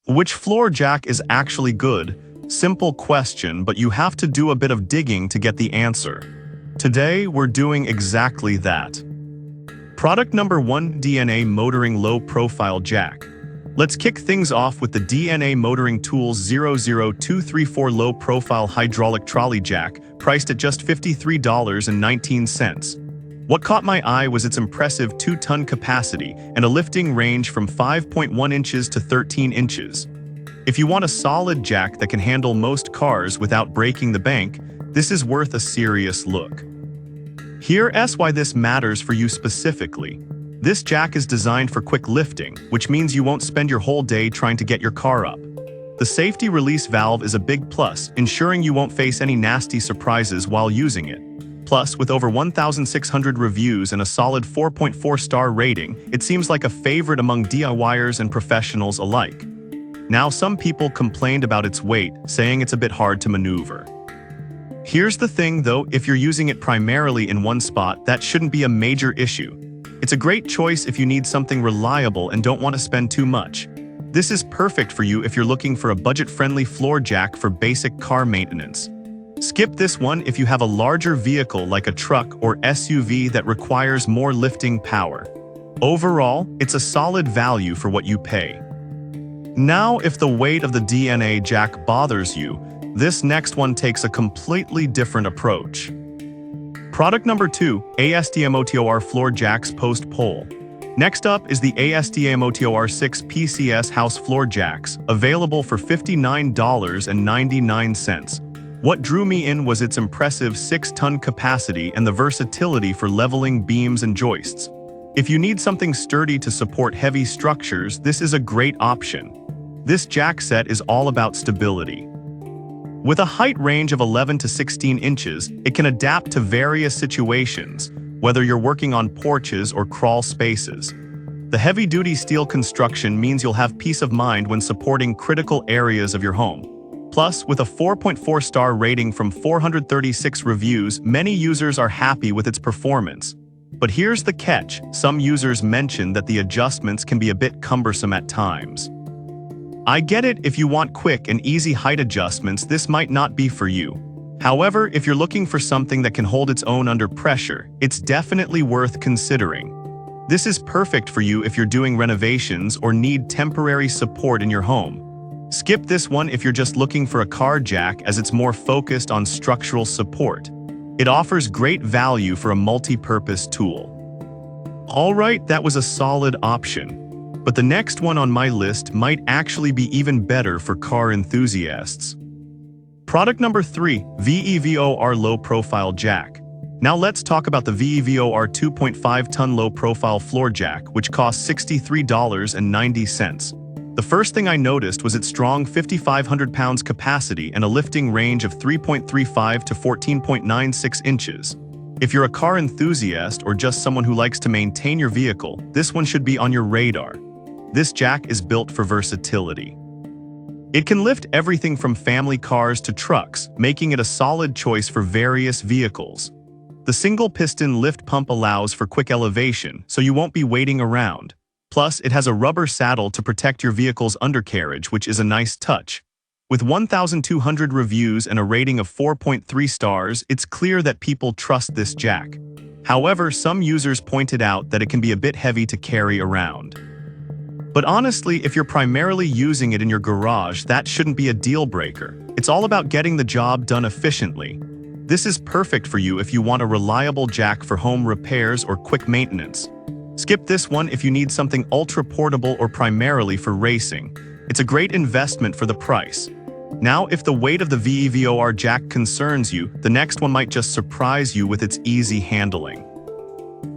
Which floor jack is actually good? Simple question, but you have to do a bit of digging to get the answer. Today, we're doing exactly that. Product number 1, DNA Motoring Low Profile Jack. Let's kick things off with the DNA Motoring Tools 00234 Low Profile Hydraulic Trolley Jack, priced at just $53.19. What caught my eye was its impressive 2-ton capacity and a lifting range from 5.1 inches to 13 inches. If you want a solid jack that can handle most cars without breaking the bank, this is worth a serious look. Here's why this matters for you specifically. This jack is designed for quick lifting, which means you won't spend your whole day trying to get your car up. The safety release valve is a big plus, ensuring you won't face any nasty surprises while using it. Plus, with over 1,600 reviews and a solid 4.4-star rating, it seems like a favorite among DIYers and professionals alike. Now, some people complained about its weight, saying it's a bit hard to maneuver. Here's the thing though, if you're using it primarily in one spot, that shouldn't be a major issue. It's a great choice if you need something reliable and don't want to spend too much. This is perfect for you if you're looking for a budget-friendly floor jack for basic car maintenance. Skip this one if you have a larger vehicle like a truck or SUV that requires more lifting power. Overall, it's a solid value for what you pay. Now, if the weight of the DNA jack bothers you, this next one takes a completely different approach. Product number 2, ASTM-OTOR Floor Jacks Post Pole. Next up is the ASTM-OTOR 6 PCS House Floor Jacks, available for $59.99. What drew me in was its impressive 6-ton capacity and the versatility for leveling beams and joists. If you need something sturdy to support heavy structures, this is a great option. This jack set is all about stability. With a height range of 11 to 16 inches, it can adapt to various situations, whether you're working on porches or crawl spaces. The heavy-duty steel construction means you'll have peace of mind when supporting critical areas of your home. Plus, with a 4.4-star rating from 436 reviews, many users are happy with its performance. But here's the catch: some users mention that the adjustments can be a bit cumbersome at times. I get it, if you want quick and easy height adjustments, this might not be for you. However, if you're looking for something that can hold its own under pressure, it's definitely worth considering. This is perfect for you if you're doing renovations or need temporary support in your home. Skip this one if you're just looking for a car jack, as it's more focused on structural support. It offers great value for a multi-purpose tool. Alright, that was a solid option. But the next one on my list might actually be even better for car enthusiasts. Product number 3, VEVOR Low Profile Jack. Now let's talk about the VEVOR 2.5-ton Low Profile Floor Jack, which costs $63.90. The first thing I noticed was its strong 5,500 pounds capacity and a lifting range of 3.35 to 14.96 inches. If you're a car enthusiast or just someone who likes to maintain your vehicle, this one should be on your radar. This jack is built for versatility. It can lift everything from family cars to trucks, making it a solid choice for various vehicles. The single-piston lift pump allows for quick elevation, so you won't be waiting around. Plus, it has a rubber saddle to protect your vehicle's undercarriage, which is a nice touch. With 1,200 reviews and a rating of 4.3 stars, it's clear that people trust this jack. However, some users pointed out that it can be a bit heavy to carry around. But honestly, if you're primarily using it in your garage, that shouldn't be a deal breaker. It's all about getting the job done efficiently. This is perfect for you if you want a reliable jack for home repairs or quick maintenance. Skip this one if you need something ultra-portable or primarily for racing. It's a great investment for the price. Now, if the weight of the VEVOR jack concerns you, the next one might just surprise you with its easy handling.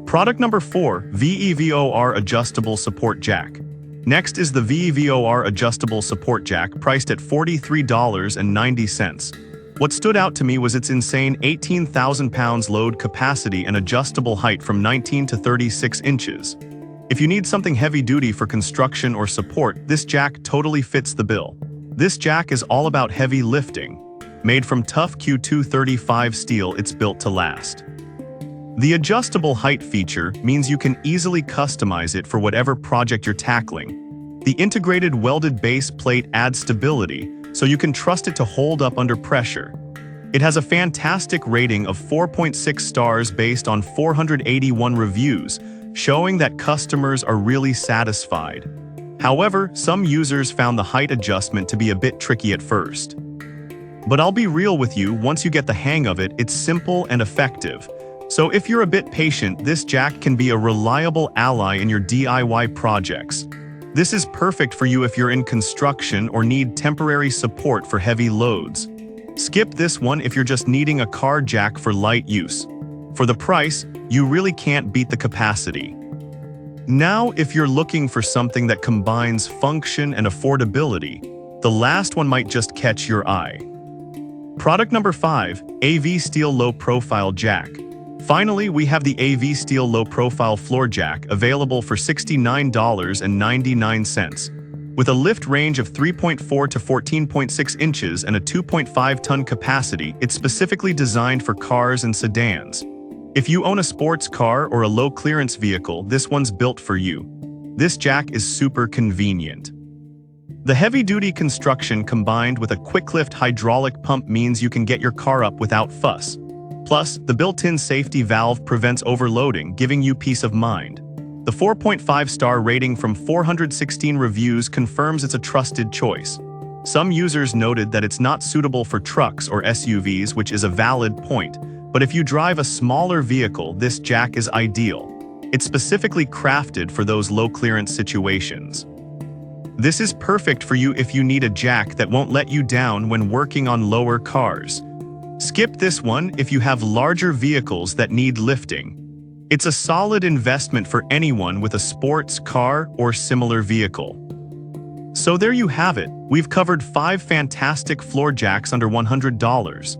Product number 4, VEVOR Adjustable Support Jack. Next is the VEVOR Adjustable Support Jack, priced at $43.90. What stood out to me was its insane 18,000 pounds load capacity and adjustable height from 19 to 36 inches. If you need something heavy-duty for construction or support, this jack totally fits the bill. This jack is all about heavy lifting. Made from tough Q235 steel, it's built to last. The adjustable height feature means you can easily customize it for whatever project you're tackling. The integrated welded base plate adds stability, so you can trust it to hold up under pressure. It has a fantastic rating of 4.6 stars based on 481 reviews, showing that customers are really satisfied. However, some users found the height adjustment to be a bit tricky at first. But I'll be real with you, once you get the hang of it, it's simple and effective. So if you're a bit patient, this jack can be a reliable ally in your DIY projects. This is perfect for you if you're in construction or need temporary support for heavy loads. Skip this one if you're just needing a car jack for light use. For the price, you really can't beat the capacity. Now, if you're looking for something that combines function and affordability, the last one might just catch your eye. Product number 5, AV Steel Low Profile Jack. Finally, we have the AV Steel Low Profile Floor Jack available for $69.99. With a lift range of 3.4 to 14.6 inches and a 2.5-ton capacity, it's specifically designed for cars and sedans. If you own a sports car or a low-clearance vehicle, this one's built for you. This jack is super convenient. The heavy-duty construction combined with a quick-lift hydraulic pump means you can get your car up without fuss. Plus, the built-in safety valve prevents overloading, giving you peace of mind. The 4.5-star rating from 416 reviews confirms it's a trusted choice. Some users noted that it's not suitable for trucks or SUVs, which is a valid point. But if you drive a smaller vehicle, this jack is ideal. It's specifically crafted for those low-clearance situations. This is perfect for you if you need a jack that won't let you down when working on lower cars. Skip this one if you have larger vehicles that need lifting. It's a solid investment for anyone with a sports car or similar vehicle. So there you have it. We've covered 5 fantastic floor jacks under $100.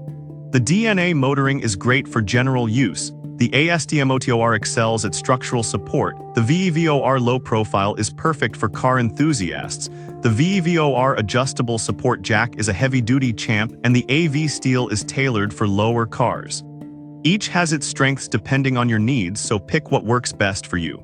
The DNA motoring is great for general use. The ASTMOTOR excels at structural support. The VEVOR low profile is perfect for car enthusiasts. The VEVOR adjustable support jack is a heavy-duty champ, and the AV steel is tailored for lower cars. Each has its strengths depending on your needs, so pick what works best for you.